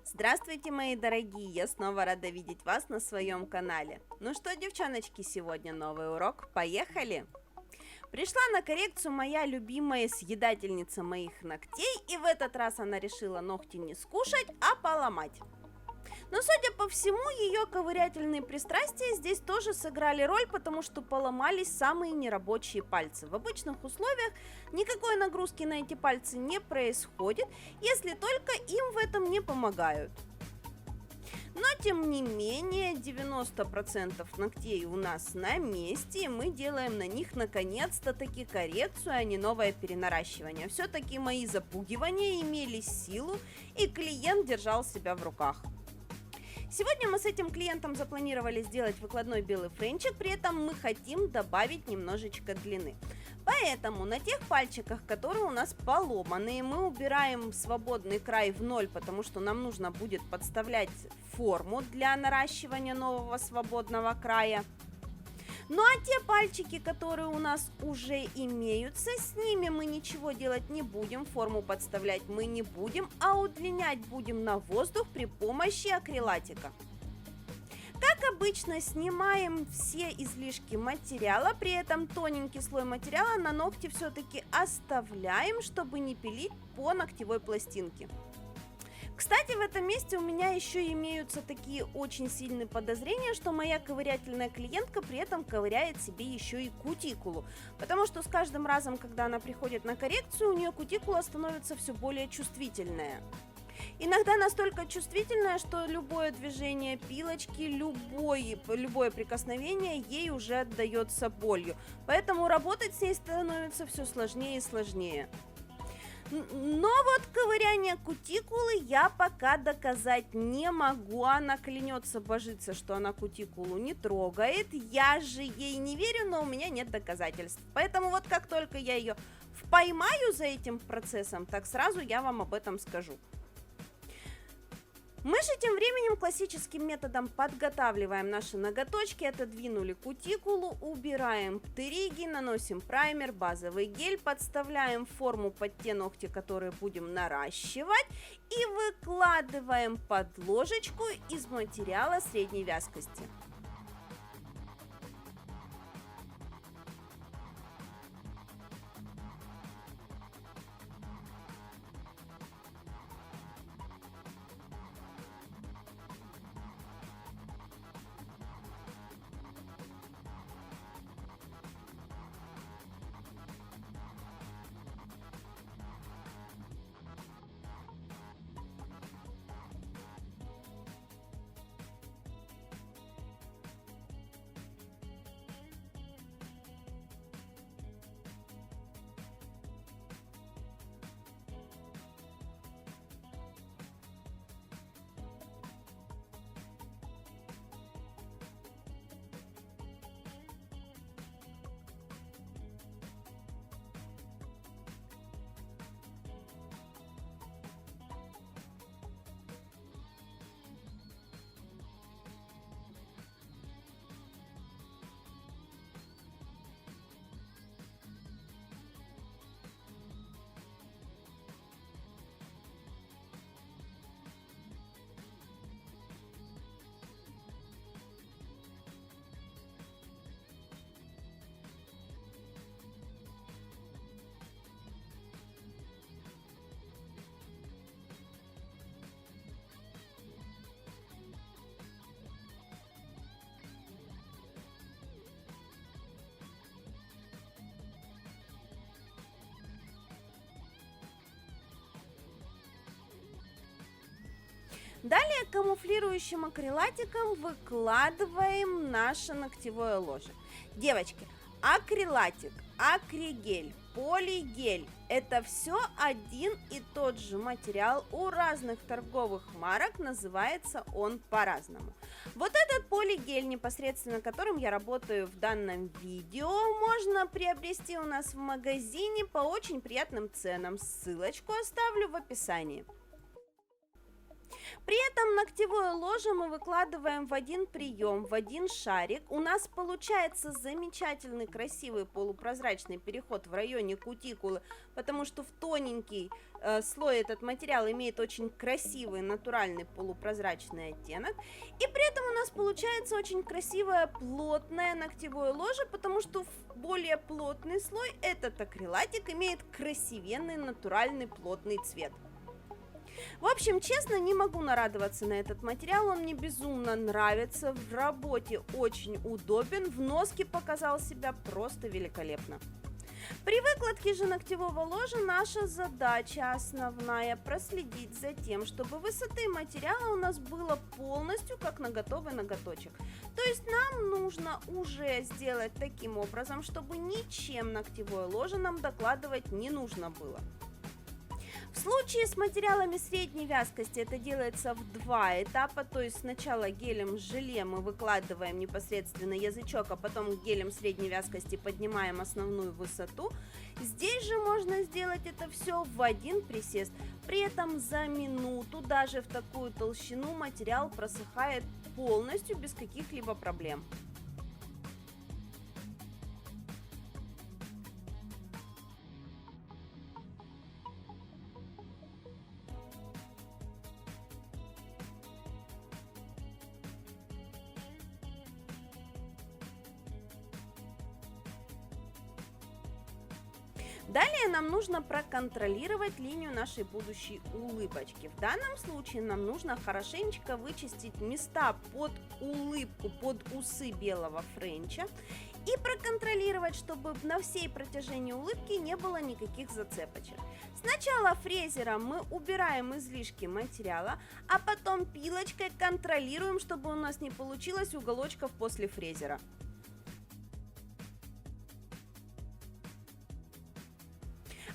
Здравствуйте, мои дорогие! Я снова рада видеть вас на своем канале. Ну что, девчоночки, сегодня новый урок. Поехали! Пришла на коррекцию моя любимая съедательница моих ногтей, и в этот раз она решила ногти не скушать, а поломать. Но, судя по всему, ее ковырятельные пристрастия здесь тоже сыграли роль, потому что поломались самые нерабочие пальцы. В обычных условиях никакой нагрузки на эти пальцы не происходит, если только им в этом не помогают. Но, тем не менее, 90% ногтей у нас на месте, и мы делаем на них наконец-то таки коррекцию, а не новое перенаращивание. Все-таки мои запугивания имели силу, и клиент держал себя в руках. Сегодня мы с этим клиентом запланировали сделать выкладной белый френчик, при этом мы хотим добавить немножечко длины. Поэтому на тех пальчиках, которые у нас поломанные, мы убираем свободный край в ноль, потому что нам нужно будет подставлять форму для наращивания нового свободного края. Ну а те пальчики, которые у нас уже имеются, с ними мы ничего делать не будем, форму подставлять мы не будем, а удлинять будем на воздух при помощи акрилатика. Как обычно, снимаем все излишки материала, при этом тоненький слой материала на ногти все-таки оставляем, чтобы не пилить по ногтевой пластинке. Кстати, в этом месте у меня еще имеются такие очень сильные подозрения, что моя ковырятельная клиентка при этом ковыряет себе еще и кутикулу, потому что с каждым разом, когда она приходит на коррекцию, у нее кутикула становится все более чувствительная. Иногда настолько чувствительная, что любое движение пилочки, любое прикосновение ей уже отдается болью, поэтому работать с ней становится все сложнее и сложнее. Но вот ковыряние кутикулы я пока доказать не могу. Она клянется, божится, что она кутикулу не трогает. Я же ей не верю, но у меня нет доказательств. Поэтому вот как только я ее поймаю за этим процессом, так сразу я вам об этом скажу. Мы же тем временем классическим методом подготавливаем наши ноготочки, отодвинули кутикулу, убираем птериги, наносим праймер, базовый гель, подставляем форму под те ногти, которые будем наращивать, и выкладываем под ложечку из материала средней вязкости. Далее камуфлирующим акрилатиком выкладываем наше ногтевое ложе. Девочки, акрилатик, акригель, полигель – это все один и тот же материал у разных торговых марок, называется он по-разному. Вот этот полигель, непосредственно которым я работаю в данном видео, можно приобрести у нас в магазине по очень приятным ценам. Ссылочку оставлю в описании. При этом ногтевое ложе мы выкладываем в один прием, в один шарик. У нас получается замечательный, красивый полупрозрачный переход в районе кутикулы, потому что в тоненький слой, этот материал имеет очень красивый натуральный полупрозрачный оттенок, и при этом у нас получается очень красивое плотное ногтевое ложе, потому что в более плотный слой этот акрилатик имеет красивенный натуральный плотный цвет. В общем, честно, не могу нарадоваться на этот материал, он мне безумно нравится, в работе очень удобен, в носке показал себя просто великолепно. При выкладке же ногтевого ложа наша задача основная проследить за тем, чтобы высоты материала у нас было полностью как на готовый ноготочек. То есть нам нужно уже сделать таким образом, чтобы ничем ногтевое ложе нам докладывать не нужно было. В случае с материалами средней вязкости это делается в два этапа, то есть сначала гелем с желе мы выкладываем непосредственно язычок, а потом гелем средней вязкости поднимаем основную высоту. Здесь же можно сделать это все в один присест, при этом за минуту даже в такую толщину материал просыхает полностью без каких-либо проблем. Далее нам нужно проконтролировать линию нашей будущей улыбочки. В данном случае нам нужно хорошенечко вычистить места под улыбку, под усы белого френча и проконтролировать, чтобы на всей протяжении улыбки не было никаких зацепочек. Сначала фрезером мы убираем излишки материала, а потом пилочкой контролируем, чтобы у нас не получилось уголочков после фрезера.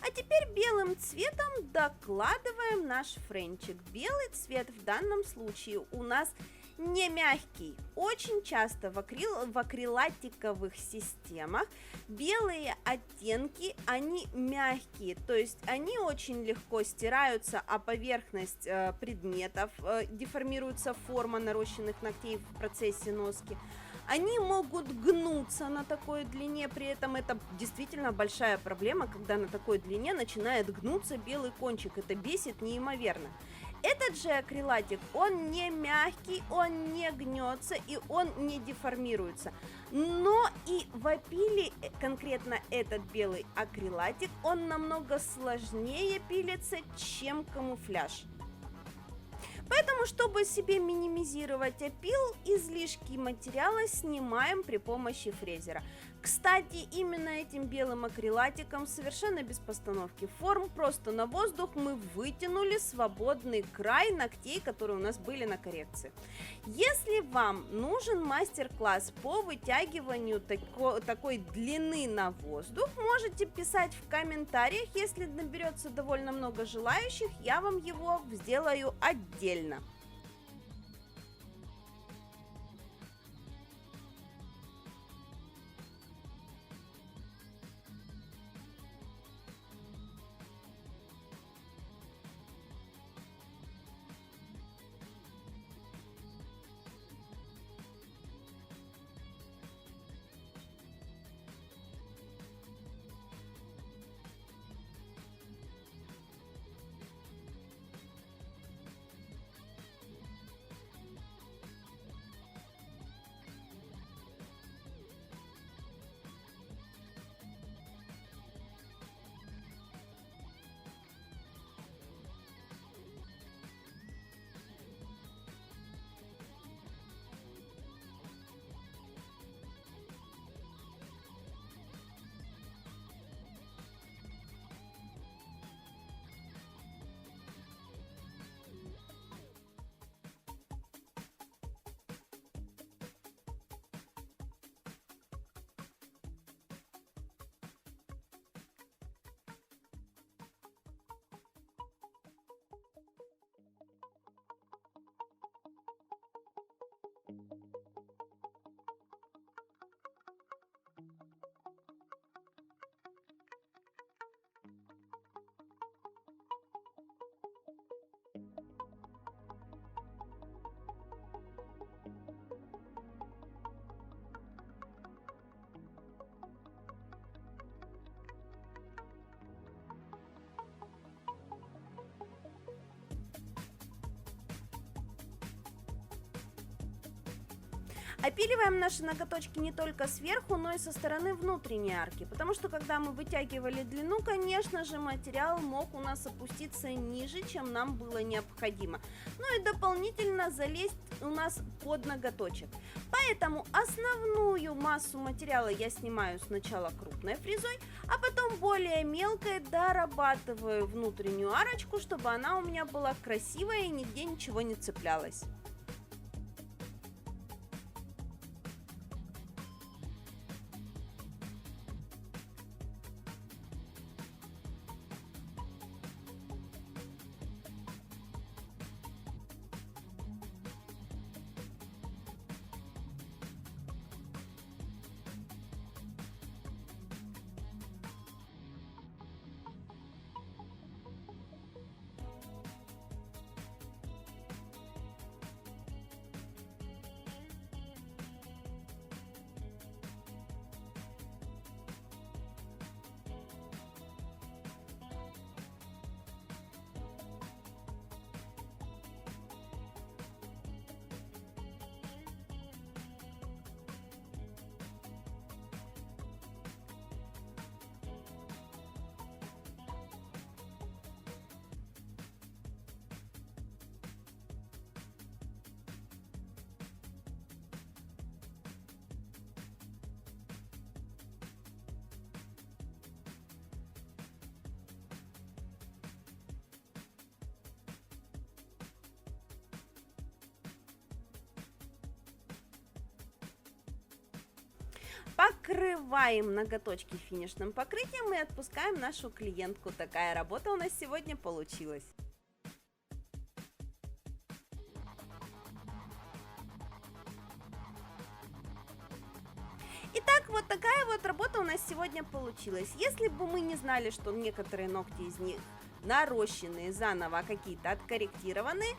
А теперь белым цветом докладываем наш френчик. Белый цвет в данном случае у нас не мягкий. Очень часто в акрилатиковых системах белые оттенки, они мягкие, то есть они очень легко стираются, а поверхность предметов, деформируется форма нарощенных ногтей в процессе носки. Они могут гнуться на такой длине, при этом это действительно большая проблема, когда на такой длине начинает гнуться белый кончик, это бесит неимоверно. Этот же акрилатик, он не мягкий, он не гнется и он не деформируется. Но и в опиле конкретно этот белый акрилатик, он намного сложнее пилится, чем камуфляж. Поэтому, чтобы себе минимизировать опил, излишки материала снимаем при помощи фрезера. Кстати, именно этим белым акрилатиком, совершенно без постановки форм, просто на воздух мы вытянули свободный край ногтей, которые у нас были на коррекции. Если вам нужен мастер-класс по вытягиванию такой длины на воздух, можете писать в комментариях, если наберется довольно много желающих, я вам его сделаю отдельно. Опиливаем наши ноготочки не только сверху, но и со стороны внутренней арки, потому что когда мы вытягивали длину, конечно же, материал мог у нас опуститься ниже, чем нам было необходимо, ну и дополнительно залезть у нас под ноготочек. Поэтому основную массу материала я снимаю сначала крупной фрезой, а потом более мелкой дорабатываю внутреннюю арочку, чтобы она у меня была красивая и нигде ничего не цеплялось. Покрываем ноготочки финишным покрытием и отпускаем нашу клиентку. Такая работа у нас сегодня получилась. Итак, вот такая вот работа у нас сегодня получилась. Если бы мы не знали, что некоторые ногти из них нарощенные заново, а какие-то откорректированные,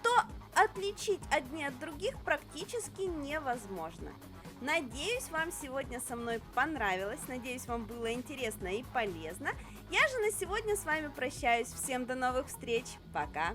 то отличить одни от других практически невозможно. Надеюсь, вам сегодня со мной понравилось, надеюсь, вам было интересно и полезно. Я же на сегодня с вами прощаюсь. Всем до новых встреч. Пока!